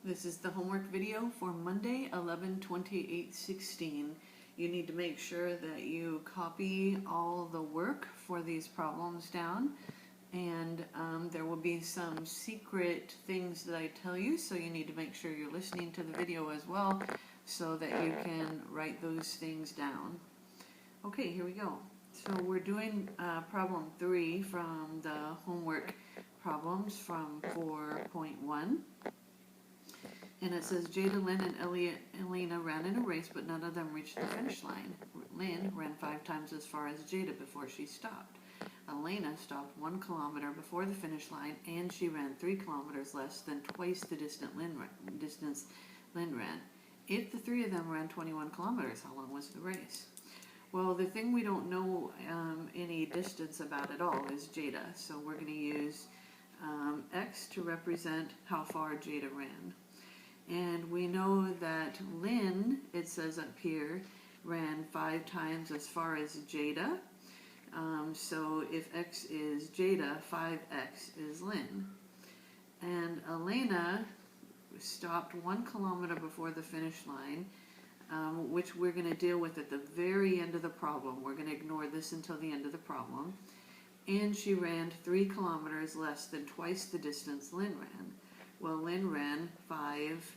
This is the homework video for Monday, 11/28/16. You need to make sure that you copy all the work for these problems down, and there will be some secret things that I tell you, so you need to make sure you're listening to the video as well so that you can write those things down. Okay, here we go. So we're doing problem 3 from the homework problems from 4.1. And it says Jada, Lynn, and Elena ran in a race, but none of them reached the finish line. Lynn ran 5 times as far as Jada before she stopped. Elena stopped 1 kilometer before the finish line, and she ran 3 kilometers less than twice the distance Lynn ran. If the 3 of them ran 21 kilometers, how long was the race? Well, the thing we don't know any distance about at all is Jada, so we're going to use X to represent how far Jada ran. And we know that Lynn, it says up here, ran 5 times as far as Jada. So if X is Jada, 5X is Lynn. And Elena stopped 1 kilometer before the finish line, which we're going to deal with at the very end of the problem. We're going to ignore this until the end of the problem. And she ran 3 kilometers less than twice the distance Lynn ran. Well, Lynn ran 5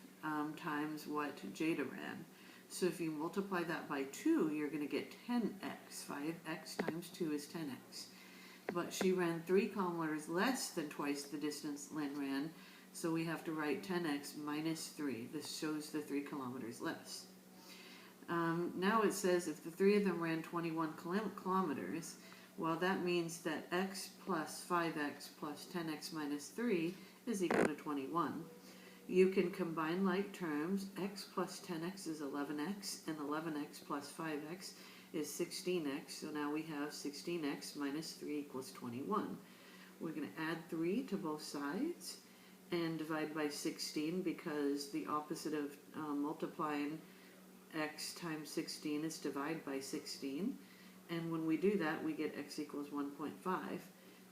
times what Jada ran. So if you multiply that by 2, you're going to get 10x. 5x times 2 is 10x. But she ran 3 kilometers less than twice the distance Lynn ran, so we have to write 10x minus 3. This shows the 3 kilometers less. Now it says if the 3 of them ran 21 kilometers, well, that means that x plus 5x plus 10x minus 3 is equal to 21. You can combine like terms. X plus 10x is 11x, and 11x plus 5x is 16x. So now we have 16x minus 3 equals 21. We're going to add 3 to both sides and divide by 16, because the opposite of multiplying x times 16 is divide by 16. And when we do that, we get x equals 1.5.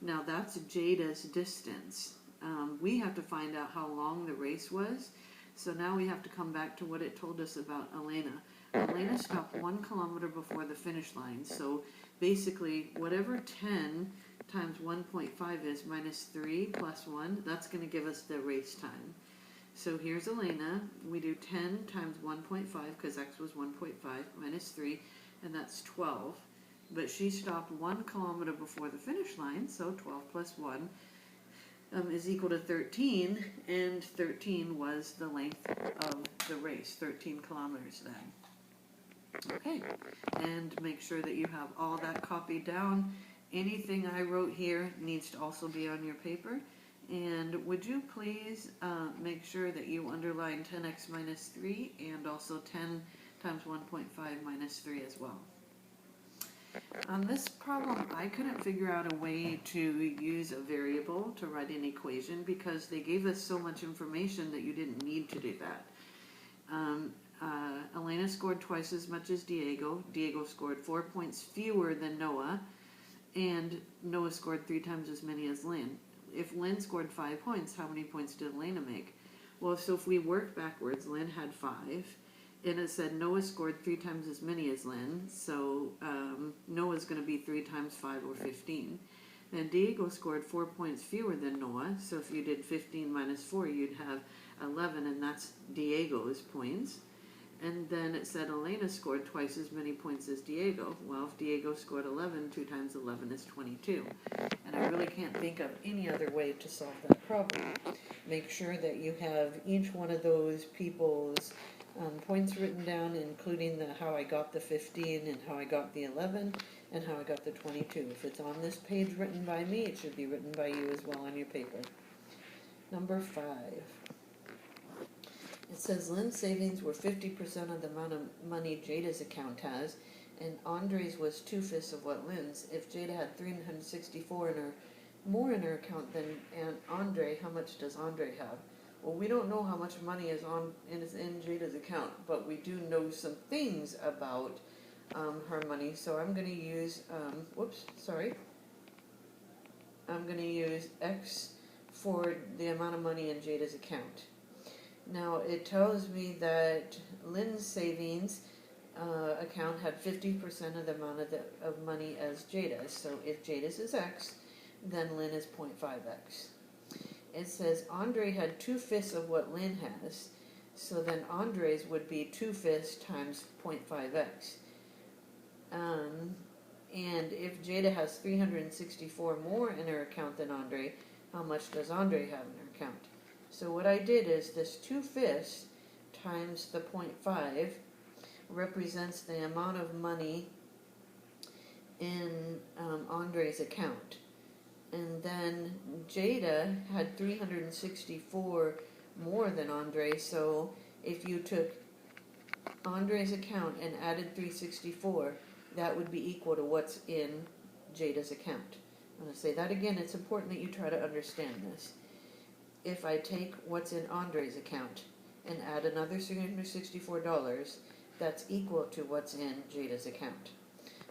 Now that's Jada's distance. We have to find out how long the race was. So now we have to come back to what it told us about Elena. Elena stopped 1 kilometer before the finish line. So basically, whatever 10 times 1.5 is minus 3 plus 1, that's going to give us the race time. So here's Elena. We do 10 times 1.5, because x was 1.5, minus 3, and that's 12. But she stopped 1 kilometer before the finish line, so 12 plus 1 is equal to 13, and 13 was the length of the race, 13 kilometers then. Okay, and make sure that you have all that copied down. Anything I wrote here needs to also be on your paper. And would you please make sure that you underline 10x minus 3 and also 10 times 1.5 minus 3 as well. On this problem, I couldn't figure out a way to use a variable to write an equation, because they gave us so much information that you didn't need to do that. Elena scored twice as much as Diego. Diego scored 4 points fewer than Noah, and Noah scored 3 times as many as Lynn. If Lynn scored 5 points, how many points did Elena make? Well, so if we work backwards, Lynn had 5. And it said Noah scored 3 times as many as Lynn, so Noah's going to be 3 times 5, or 15. And Diego scored 4 points fewer than Noah, so if you did 15 minus 4, you'd have 11, and that's Diego's points. And then it said Elena scored twice as many points as Diego. Well, if Diego scored 11, 2 times 11 is 22. And I really can't think of any other way to solve that problem. Make sure that you have each one of those people's points written down, including how I got the 15 and how I got the 11 and how I got the 22. If it's on this page written by me, it should be written by you as well on your paper. Number 5. It says Lynn's savings were 50% of the amount of money Jada's account has, and Andre's was 2/5 of what Lynn's. If Jada had 364 more in her account than Andre, how much does Andre have? Well, we don't know how much money is in Jada's account, but we do know some things about her money. So I'm going to use, I'm going to use X for the amount of money in Jada's account. Now it tells me that Lynn's savings account had 50% of the amount of money as Jada's. So if Jada's is X, then Lynn is 0.5X. It says Andre had 2/5 of what Lynn has, so then Andre's would be 2/5 times 0.5X. And if Jada has 364 more in her account than Andre, how much does Andre have in her account? So what I did is this 2/5 times the 0.5 represents the amount of money in Andre's account. And then Jada had 364 more than Andre, so if you took Andre's account and added 364, that would be equal to what's in Jada's account. I'm going to say that again. It's important that you try to understand this. If I take what's in Andre's account and add another $364, that's equal to what's in Jada's account.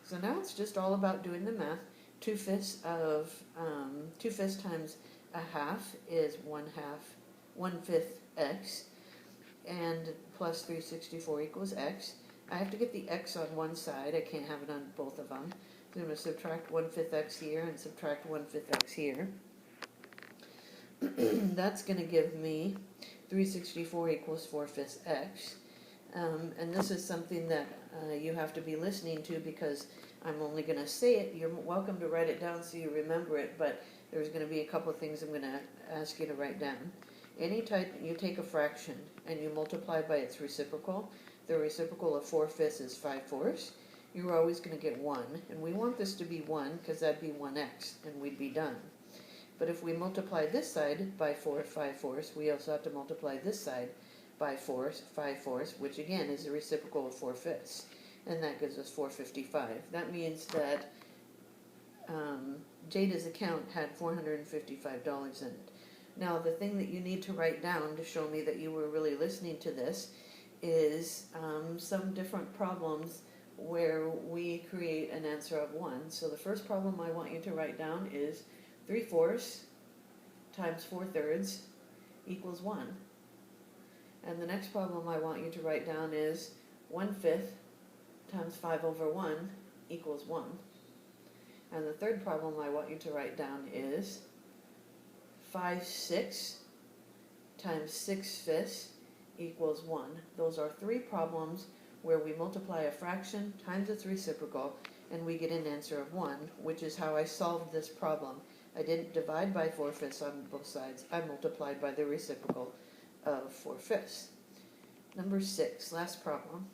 So now it's just all about doing the math. 2/5 times a half is 1/5 X, and plus 364 equals X. I have to get the X on one side. I can't have it on both of them. So I'm going to subtract 1/5 X here and subtract 1/5 X here. That's going to give me 364 equals 4/5 X. And this is something that you have to be listening to, because I'm only going to say it. You're welcome to write it down so you remember it, but there's going to be a couple of things I'm going to ask you to write down. Anytime you take a fraction and you multiply by its reciprocal, the reciprocal of 4/5 is 5/4. You're always going to get 1, and we want this to be 1 because that'd be 1x, and we'd be done. But if we multiply this side by 5/4, we also have to multiply this side by 5/4, which again is the reciprocal of 4/5, and that gives us 455. That means that Jada's account had $455 in it. Now, the thing that you need to write down to show me that you were really listening to this is some different problems where we create an answer of 1. So the first problem I want you to write down is 3/4 times 4/3 equals 1. And the next problem I want you to write down is 1/5 times 5/1 equals 1. And the third problem I want you to write down is 5/6 times 6/5 equals 1. Those are 3 problems where we multiply a fraction times its reciprocal and we get an answer of 1, which is how I solved this problem. I didn't divide by 4/5 on both sides. I multiplied by the reciprocal of 4/5. Number 6, last problem.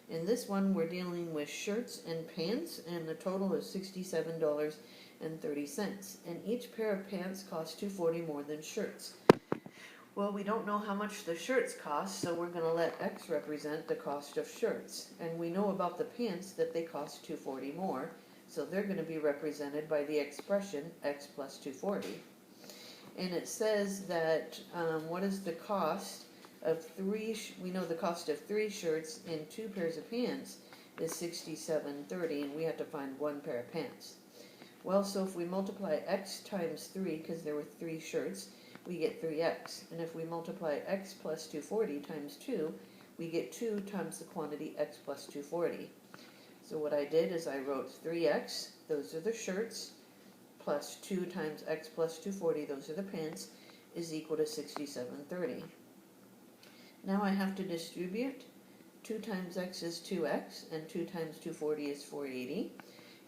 In this one, we're dealing with shirts and pants, and the total is $67.30. And each pair of pants costs $2.40 more than shirts. Well, we don't know how much the shirts cost, so we're going to let X represent the cost of shirts. And we know about the pants that they cost $2.40 more, so they're going to be represented by the expression X plus $2.40. And it says that what is the cost of we know the cost of 3 shirts and 2 pairs of pants is $67.30, and we have to find 1 pair of pants. Well, so if we multiply X times 3, because there were 3 shirts, we get 3X. And if we multiply X plus 240 times 2, we get 2 times the quantity X plus 240. So what I did is I wrote 3X, those are the shirts, plus 2 times X plus 240, those are the pants, is equal to $67.30. Now I have to distribute. 2 times X is 2X, and 2 times 240 is 480.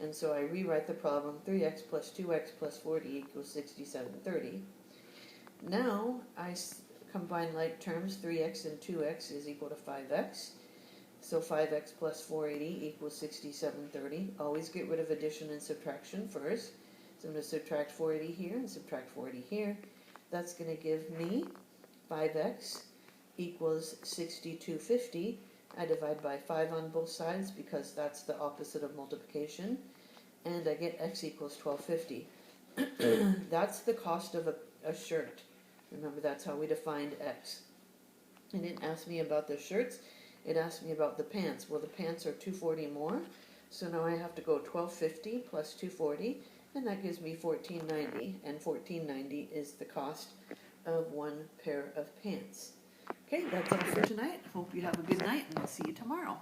And so I rewrite the problem, 3X plus 2X plus 40 equals $67.30. Now I combine like terms, 3X and 2X is equal to 5X. So 5X plus 480 equals $67.30. Always get rid of addition and subtraction first. So I'm going to subtract 480 here and subtract 480 here. That's going to give me 5X equals $62.50. I divide by 5 on both sides because that's the opposite of multiplication. And I get X equals $12.50. That's the cost of a shirt. Remember, that's how we defined X. It didn't ask me about the shirts. It asked me about the pants. Well, the pants are $2.40 more. So now I have to go $12.50 plus $2.40. And that gives me $14.90. And $14.90 is the cost of 1 pair of pants. Okay, that's all for tonight. Hope you have a good night, and I'll see you tomorrow.